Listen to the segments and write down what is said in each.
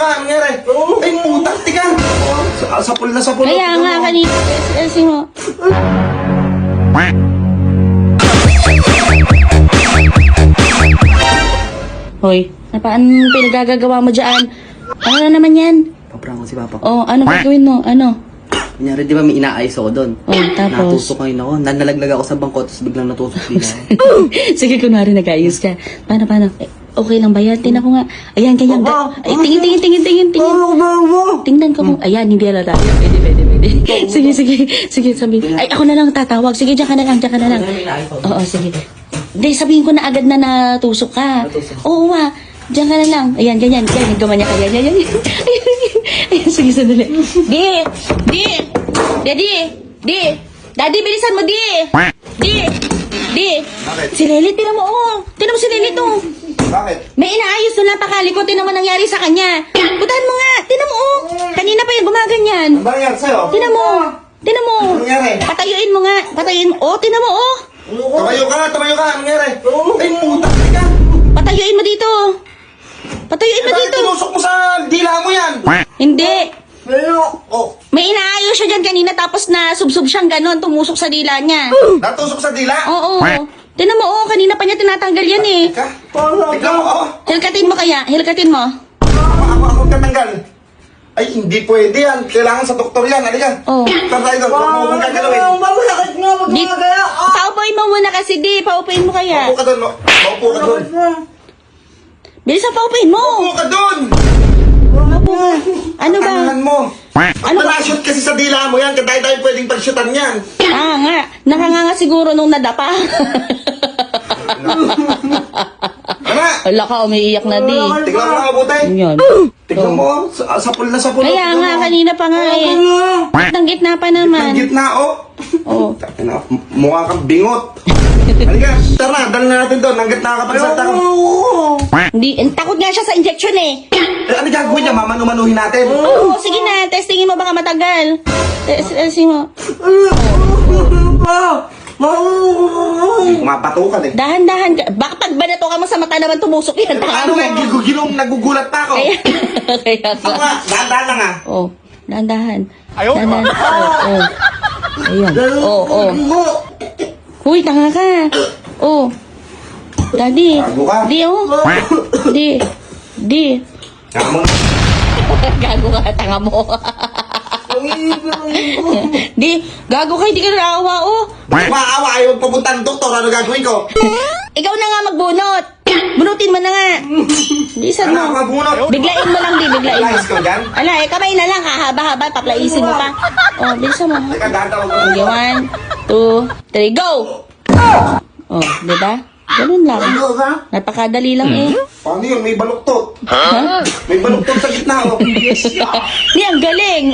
ka, nangyari. Ay, putak, tika. Sapul na sapul. Kaya nga, kanina. Kasi mo. Hoy, napaan pinagagagawa mo dyan? Ano na naman yan? Paprang ko si Papa. Oh, ano gagawin mo? Ano? Kunyari, di ba may inaayos ako doon? Oh, tapos? Natusok ngayon ako. Nalaglag ako sa bangko, tapos biglang natusok din ako. Sige, kunwari nag-ayos ka. Paano? Eh, okay lang ba yan? Tingnan ko nga. Ayan, ganyan. Ay, tingin. Tingnan ko mo. Ayan, hindi halata. Pwede. Sige, sabi. Ay, ako na lang tatawag. Sige, diyan ka na lang. Oo, sige. Hindi, sabihin ko na agad na natusok ka. Oo, diyan ka na lang. Ayan, ganyan. Gumanya ka. Ayan. Ayan, sige, sandali. Daddy, bilisan mo, Di. Bakit? Si Lily, tinan mo, Tinan mo si Lily to. Bakit? May inaayos doon napakali ko. Tinan mo nangyari sa kanya. Putahan mo nga. Tinan mo, Kanina pa yung gumaganyan. Ano ba nangyari sa'yo? Tinan mo. Ano nangyari? Patayuin mo nga. Tinan mo, Tumayo ka, ano nangyari? Ay, putak, tika. Patayuin mo dito. Bakit tinusok mo sa dila mo yan? Hindi. Oh, May inaayos siya dyan kanina tapos na subsub siyang ganon. Tumusok sa dila niya. natusok sa dila? Oo. Tinan mo, kanina pa niya tinatanggal yan eh. Tika. Tignan mo, Hilkatin mo kaya. Hilkatin mo. Ako tatanggal. Ay, hindi pwede yan. Kailangan sa doktor yan. Halika. Oh. Tara tayo doon. Huwag mo kong gagalawin. Di, paupuin mo muna kasi, Paupuin mo kaya. Maupo ka doon. Maupo ka doon. Bilisan, paupuin mo. Maupo ka doon. Ano ba? Tanahan mo. Ano ba? Na-shoot kasi sa dila mo yan. Tayo pwedeng pag-shootan yan. Nga. Nakanganga siguro nung nadapa. Ano? Wala ka, umiiyak na di. Tignan mo nga mabuti. Yan. Tignan mo. Sapul na sapul. Kaya nga, kanina pa nga eh. Ng gitna pa naman. Ang gitna, oh. Oh. Mukha kang bingot. Halika, tara, dala na natin doon. Ang gitna ka pagsalta ka. Hindi, takot nga siya sa injection eh. Ano gagawin niya? Mamanu-manuhin natin. Oo, sige na, testingin mo baka matagal. Testingin mo. Mapatukan eh. Dahan-dahan ka. Baka pag banato ka mo sa mata naman tumusok yan. Ano eh, nagugulat pa ako. Kaya Ako nga, dahan-dahan lang ah. Oh, dahan-dahan. Dahan-dahan. Oh. Ayan. Oh. Huy, tanga ka. Oh. Daddy. Gago ka. Di. Tama. Gago ka, tanga mo. Gago ka, hindi ka naawa, Maawa, ayaw pupunta ng doktor. Ano gagawin ko? Ikaw na nga magbunot. Bunutin mo na nga. Bilisan Ano mo. ang mabunot? Biglain mo lang, biglain mo. Ayos ko dyan? Ala, kamay na lang, hahaba-haba, paplaisin mo pa. Oh, bilisan mo. Teka, dahan-dahan ko. Okay, 1, 2, 3, go! Oh, di ba? Ganun lang. Napakadali lang eh. Paano yun? May baluktot. May baluktot sa gitna, oh. Di, ang galing.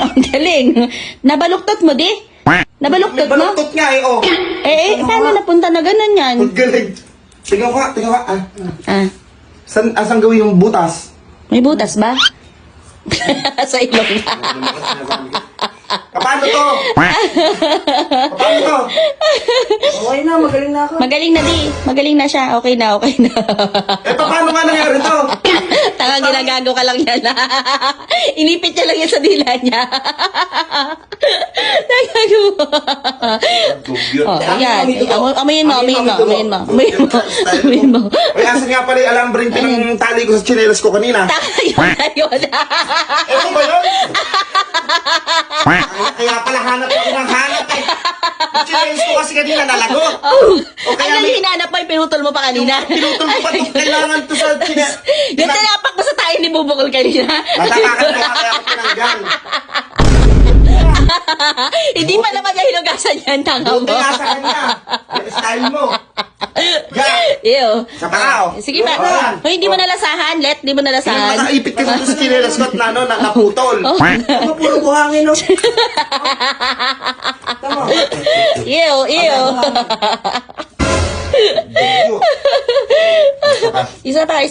Nabaluktot mo, di? May Nabaluktot mo? baluktot nga eh, oh. Paano napunta na ganun yan? Ang galing. Tingnan ko. Saan gawin yung butas? May butas ba? Sa ilong. Paano to? Okay na, magaling na ako. Magaling na siya. Okay na. Paano nga nangyari to? Tanga, ginagago ka lang yan. Inipit niya lang yan sa dila niya. Nagago mo. Oh, ayan. Amayin mo. Ay, asan nga pala yung alambring pinang tali ko sa chinelas ko kanina? Tanga yun. Ito ba yun? Kaya pala hanap ako ng hanap eh. Yung chinelas ko kasi kanina nalagot. O kaya Ano may hinanap mo? Pinutol mo pa kanina. pinutol ko pa itong kailangan to sa chinelas. Yung tinapak mo sa tayo ni Bubukol kanina. Matapakan ko kaya ako tinanggal. Hindi pa naman niya hinugasan yan, tanga mo. Buti nga sa kanya. Yung style mo. Ew. Sa paa, oh. Sige ba? Ayan. Hoy, hindi mo nalasahan. Hindi mo nalasahan. Nakaipit kasi ito sa chinelas ko at naputol. Ano, puro buhangin, no? Tama. Ew. Isa pa.